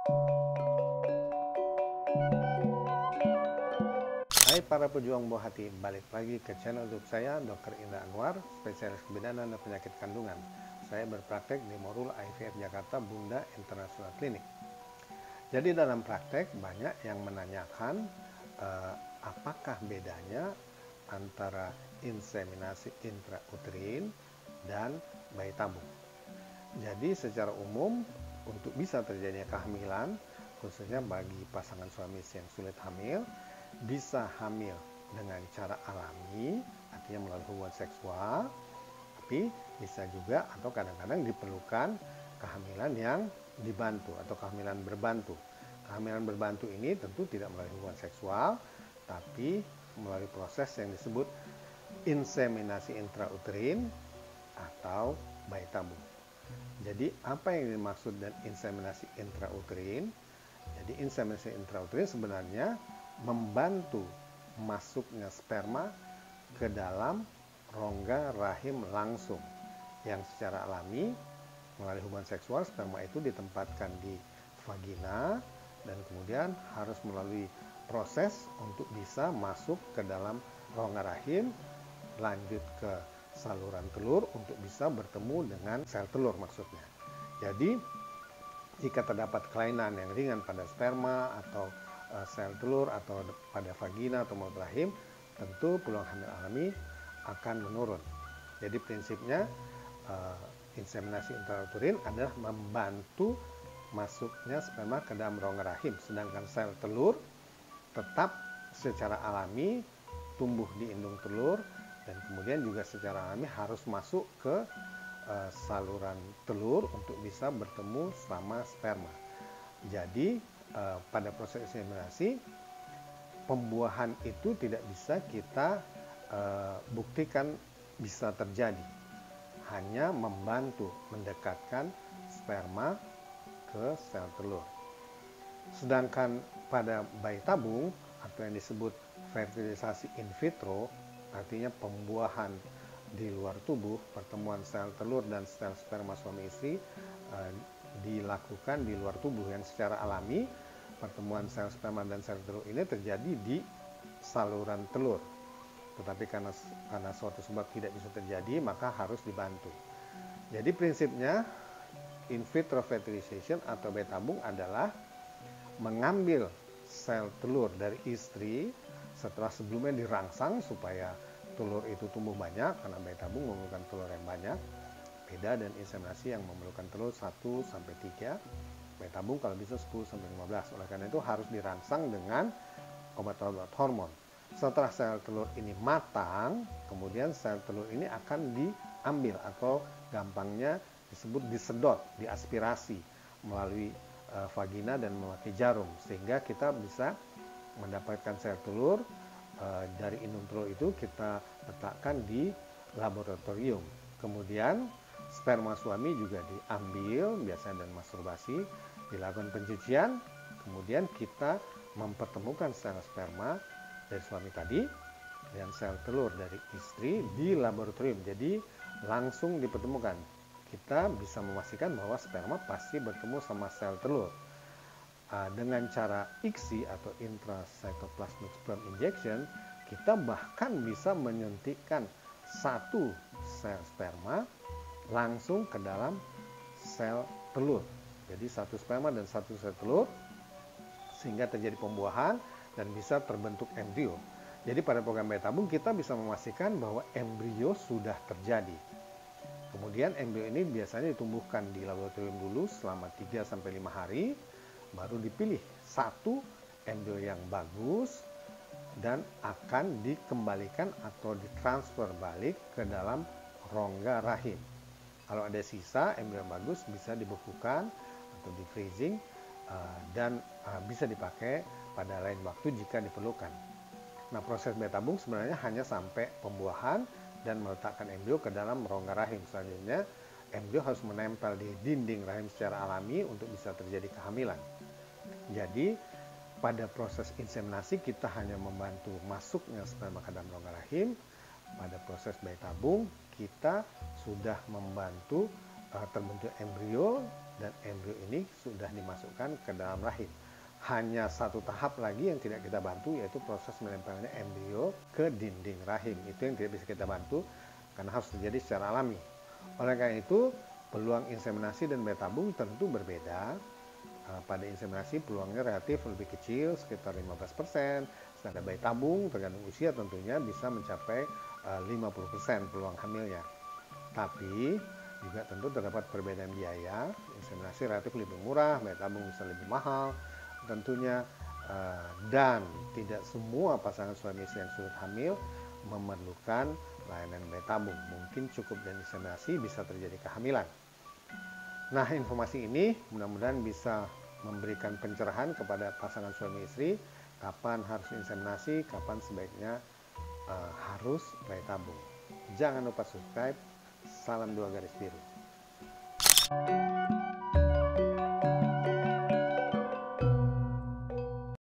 Hai para pejuang buah hati, balik lagi ke channel YouTube saya, Dr. Indra Anwar, spesialis kebidanan dan penyakit kandungan. Saya berpraktek di Morul IVF Jakarta Bunda International Clinic. Jadi dalam praktek banyak yang menanyakan apakah bedanya antara inseminasi intrauterin dan bayi tabung. Jadi secara umum untuk bisa terjadinya kehamilan, khususnya bagi pasangan suami istri yang sulit hamil, bisa hamil dengan cara alami, artinya melalui hubungan seksual, tapi bisa juga atau kadang-kadang diperlukan kehamilan yang dibantu atau kehamilan berbantu. Kehamilan berbantu ini tentu tidak melalui hubungan seksual, tapi melalui proses yang disebut inseminasi intrauterin atau bayi tabung. Jadi apa yang dimaksud dengan inseminasi intrauterin? Jadi inseminasi intrauterin sebenarnya membantu masuknya sperma ke dalam rongga rahim langsung, yang secara alami melalui hubungan seksual sperma itu ditempatkan di vagina dan kemudian harus melalui proses untuk bisa masuk ke dalam rongga rahim, lanjut ke saluran telur untuk bisa bertemu dengan sel telur maksudnya. Jadi jika terdapat kelainan yang ringan pada sperma atau sel telur atau pada vagina atau mulut rahim, tentu peluang hamil alami akan menurun. Jadi prinsipnya inseminasi intrauterin adalah membantu masuknya sperma ke dalam rongga rahim, sedangkan sel telur tetap secara alami tumbuh di indung telur dan kemudian juga secara alami harus masuk ke saluran telur untuk bisa bertemu sama sperma. Jadi pada proses inseminasi, pembuahan itu tidak bisa kita buktikan bisa terjadi, hanya membantu mendekatkan sperma ke sel telur. Sedangkan pada bayi tabung atau yang disebut fertilisasi in vitro, artinya pembuahan di luar tubuh, pertemuan sel telur dan sel sperma suami istri dilakukan di luar tubuh, yang secara alami pertemuan sel sperma dan sel telur ini terjadi di saluran telur. Tetapi karena suatu sebab tidak bisa terjadi, maka harus dibantu. Jadi prinsipnya in vitro fertilization atau bayi tabung adalah mengambil sel telur dari istri setelah sebelumnya dirangsang supaya telur itu tumbuh banyak, karena bayi tabung memerlukan telur yang banyak. Beda dan inseminasi yang memerlukan telur 1-3, bayi tabung kalau bisa 10-15. Oleh karena itu harus dirangsang dengan obat-obat hormon. Setelah sel telur ini matang, kemudian sel telur ini akan diambil atau gampangnya disebut disedot, diaspirasi melalui vagina dan memakai jarum, sehingga kita bisa mendapatkan sel telur dari indung telur itu kita letakkan di laboratorium. Kemudian sperma suami juga diambil biasanya dan masturbasi, dilakukan pencucian, kemudian kita mempertemukan sel sperma dari suami tadi dan sel telur dari istri di laboratorium. Jadi langsung dipertemukan. Kita bisa memastikan bahwa sperma pasti bertemu sama sel telur. Dengan cara ICSI atau intracytoplasmic sperm injection, kita bahkan bisa menyuntikkan satu sel sperma langsung ke dalam sel telur. Jadi satu sperma dan satu sel telur, sehingga terjadi pembuahan dan bisa terbentuk embrio. Jadi pada program bayi tabung kita bisa memastikan bahwa embrio sudah terjadi. Kemudian embrio ini biasanya ditumbuhkan di laboratorium dulu selama 3-5 hari, baru dipilih satu embrio yang bagus dan akan dikembalikan atau ditransfer balik ke dalam rongga rahim. Kalau ada sisa embrio yang bagus bisa dibekukan atau di freezing dan bisa dipakai pada lain waktu jika diperlukan. Nah, proses bayi tabung sebenarnya hanya sampai pembuahan dan meletakkan embrio ke dalam rongga rahim. Selanjutnya embrio harus menempel di dinding rahim secara alami untuk bisa terjadi kehamilan. Jadi pada proses inseminasi kita hanya membantu masuknya sperma ke dalam rongga rahim. Pada proses bayi tabung kita sudah membantu terbentuk embrio, dan embrio ini sudah sudah dimasukkan ke dalam rahim. Hanya satu tahap lagi yang tidak kita bantu, yaitu proses menempelnya embrio ke dinding rahim. Itu yang tidak bisa kita bantu karena harus terjadi secara alami. Oleh karena itu, peluang inseminasi dan bayi tabung tentu berbeda. Pada inseminasi peluangnya relatif lebih kecil, sekitar 15%, sedangkan bayi tabung tergantung usia tentunya bisa mencapai 50% peluang hamilnya. Tapi juga tentu terdapat perbedaan biaya, inseminasi relatif lebih murah, bayi tabung bisa lebih mahal tentunya, dan tidak semua pasangan suami istri yang sudah hamil memerlukan layanan bayi tabung. Mungkin cukup dengan inseminasi bisa terjadi kehamilan. Nah, informasi ini mudah-mudahan bisa memberikan pencerahan kepada pasangan suami istri kapan harus inseminasi, kapan sebaiknya harus bayi tabung. Jangan lupa subscribe. Salam 2 garis biru.